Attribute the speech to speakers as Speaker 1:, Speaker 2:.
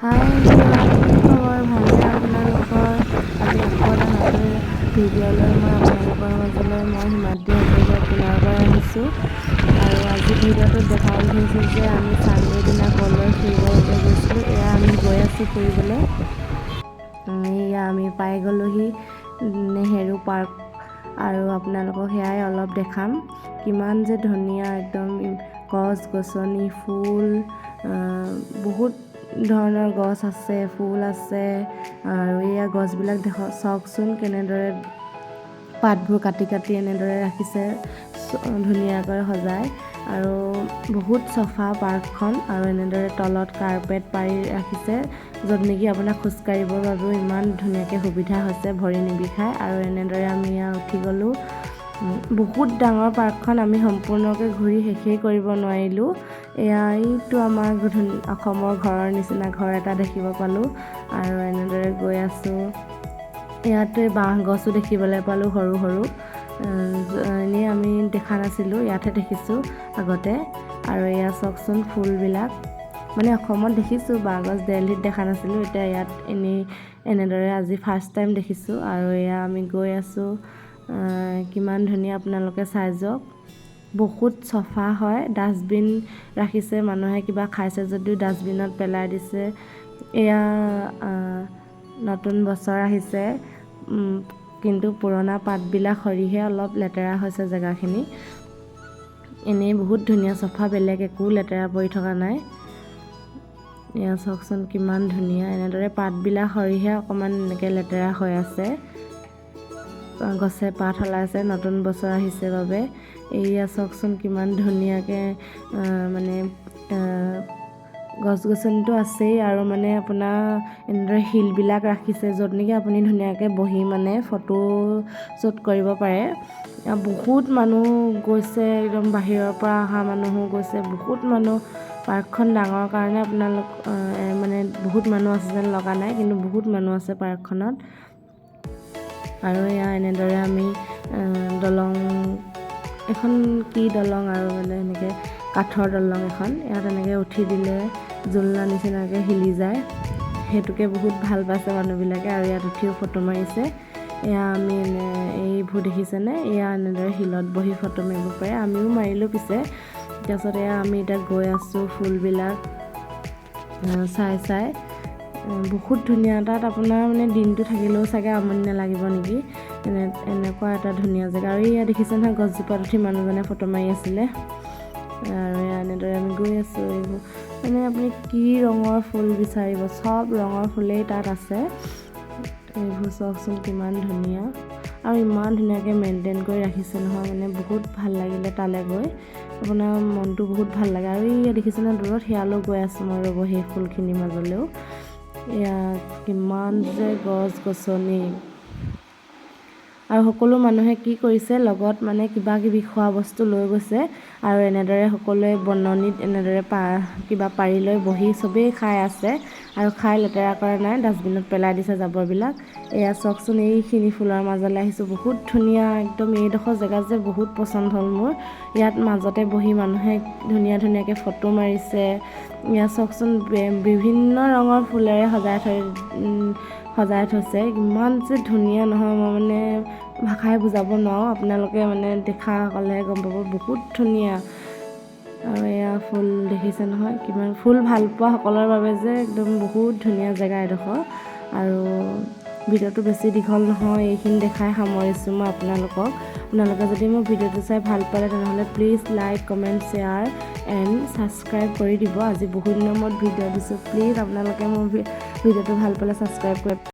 Speaker 1: হাই everyone, কি খবৰ? ভালনে আপোনালোকৰ? আজি আকৌ এটা নতুন ভিডিঅ'লৈ মই আপোনালোকৰ মাজলৈ হিমাদ্ৰী হাজৰিকাই পুনৰবাৰ আহিছোঁ। আৰু আজি ভিডিঅ'টোত দেখাব বিচাৰিছোঁ যে আমি ছানডে' দিনা ক'লৈ ফুৰিবৰ বাবে গৈছিলোঁ। এয়া আমি গৈ আছোঁ ফুৰিবলৈ। এয়া আমি পাই গ'লোহি নেহেৰু পাৰ্ক, আৰু আপোনালোকক সেয়াই অলপ দেখাম। কিমান যে ধুনীয়া, একদম গছ গছনি, ফুল, বহুত ধৰণৰ গছ আছে, ফুল আছে। আৰু এয়া গছবিলাক চাওকচোন কেনেদৰে পাতবোৰ কাটি কাটি এনেদৰে ৰাখিছে ধুনীয়াকৈ সজাই। আৰু বহুত চফা পাৰ্কখন, আৰু এনেদৰে তলত কাৰ্পেট পাৰি ৰাখিছে, য'ত নেকি আপোনাক খোজকাঢ়িবৰ বাবেও ইমান ধুনীয়াকৈ সুবিধা হৈছে, ভৰি নিবিষায়। আৰু এনেদৰে আমি উঠি গ'লোঁ। বহুত ডাঙৰ পাৰ্কখন, আমি সম্পূৰ্ণকৈ ঘূৰি শেষেই কৰিব নোৱাৰিলোঁ। এয়া এইটো আমাৰ অসমৰ ঘৰৰ নিচিনা ঘৰ এটা দেখিব পালোঁ। আৰু এনেদৰে গৈ আছোঁ। ইয়াতে বাঁহ গছো দেখিবলৈ পালোঁ, সৰু সৰু। এনেই আমি দেখা নাছিলোঁ, ইয়াতহে দেখিছোঁ আগতে। আৰু এয়া চাওকচোন ফুলবিলাক, মানে অসমত দেখিছোঁ বাঁহ গছ, দিল্লীত দেখা নাছিলোঁ। এতিয়া ইয়াত এনেদৰে আজি ফাৰ্ষ্ট টাইম দেখিছোঁ। আৰু এয়া আমি গৈ আছোঁ। কিমান ধুনীয়া, আপোনালোকে চাই যাওক। বহুত চফা হয়। ডাষ্টবিন ৰাখিছে, মানুহে কিবা খাইছে যদিও ডাষ্টবিনত পেলাই দিছে। এয়া নতুন বছৰ আহিছে, কিন্তু পুৰণা পাতবিলাক সৰিহে অলপ লেতেৰা হৈছে জেগাখিনি। এনেই বহুত ধুনীয়া চফা, বেলেগ একো লেতেৰা পৰি থকা নাই। এয়া চাওকচোন কিমান ধুনীয়া, এনেদৰে পাতবিলাক সৰিহে অকণমান এনেকৈ লেতেৰা হৈ আছে। গছে পাত সলাইছে, নতুন বছৰ আহিছে বাবে। এয়া চাওকচোন কিমান ধুনীয়াকৈ, মানে গছ গছনিটো আছেই, আৰু মানে আপোনাৰ এনেদৰে শিলবিলাক ৰাখিছে, য'ত নেকি আপুনি ধুনীয়াকৈ বহি মানে ফটো শ্বুট কৰিব পাৰে। বহুত মানুহ গৈছে, একদম বাহিৰৰ পৰা অহা মানুহো গৈছে, বহুত মানুহ। পাৰ্কখন ডাঙৰ কাৰণে মানে বহুত মানুহ আছে যেন লগা নাই, কিন্তু বহুত মানুহ আছে পাৰ্কখনত। আৰু এয়া এনেদৰে আমি দলং এখন, কি দলং আৰু মানে এনেকৈ কাঠৰ দলং এখন, ইয়াত এনেকৈ উঠি দিলে জোলনা নিচিনাকৈ হিলি যায়। সেইটোকে বহুত ভাল পাইছে মানুহবিলাকে, আৰু ইয়াত উঠিও ফটো মাৰিছে। এয়া আমি এইবোৰ দেখিছেনে, এয়া এনেদৰে শিলত বহি ফটো মাৰিব পাৰে। আমিও মাৰিলোঁ পিছে। তাৰপিছত এয়া আমি এতিয়া গৈ আছোঁ ফুলবিলাক চাই। বহুত ধুনীয়া। তাত আপোনাৰ মানে দিনটো থাকিলেও চাগে আমনি নালাগিব নেকি, এনেকুৱা এটা ধুনীয়া জেগা। আৰু এয়া দেখিছে নহয়, গছজোপাত উঠি মানুহজনে ফটো মাৰি আছিলে। আৰু এনেদৰে আমি গৈ আছোঁ। এইবোৰ মানে আপুনি কি ৰঙৰ ফুল বিচাৰিব, চব ৰঙৰ ফুলেই তাত আছে। এইবোৰ চাওকচোন কিমান ধুনীয়া, আৰু ইমান ধুনীয়াকৈ মেইনটেইন কৰি ৰাখিছে নহয়, মানে বহুত ভাল লাগিলে তালৈ গৈ। আপোনাৰ মনটো বহুত ভাল লাগে। আৰু এয়া দেখিছেনে দূৰত, সেয়ালৈ গৈ আছোঁ মই, ৰ'ব সেই ফুলখিনিৰ মাজলৈও। এয়া কিমান যে গছ গছনি, আৰু সকলো মানুহে কি কৰিছে, লগত মানে কিবা কিবি খোৱা বস্তু লৈ গৈছে। আৰু এনেদৰে সকলোৱে বননিত এনেদৰে কিবা পাৰি লৈ বহি চবেই খাই আছে, আৰু খাই লেতেৰা কৰা নাই, ডাষ্টবিনত পেলাই দিছে জাবৰবিলাক। এয়া চাওকচোন, এইখিনি ফুলৰ মাজলৈ আহিছোঁ, বহুত ধুনীয়া একদম। এইডোখৰ জেগা যে বহুত পচন্দ হ'ল মোৰ। ইয়াত মাজতে বহি মানুহে ধুনীয়াকৈ ফটো মাৰিছে। ইয়াত চাওকচোন বিভিন্ন ৰঙৰ ফুলেৰে সজাই থৈছে। ইমান যে ধুনীয়া নহয়, মই মানে ভাষাই বুজাব নোৱাৰোঁ। আপোনালোকে মানে দেখা ক'লেহে গম পাব, বহুত ধুনীয়া। আৰু এয়া ফুল দেখিছে নহয়, কিমান ফুল ভাল পোৱা সকলৰ বাবে যে একদম বহুত ধুনীয়া জেগা এডোখৰ। আৰু ভিডিঅ'টো বেছি দীঘল নহয়, এইখিনি দেখাই সামৰিছোঁ মই আপোনালোকক। আপোনালোকে যদি মোৰ ভিডিঅ'টো চাই ভাল পালে, তেনেহ'লে please like, comment, share and subscribe কৰি দিব। আজি বহুত দিনৰ মূৰত ভিডিঅ' দিছোঁ, প্লিজ আপোনালোকে মোৰ ভিডিঅ'টো ভাল পালে ছাবস্ক্ৰাইব কৰি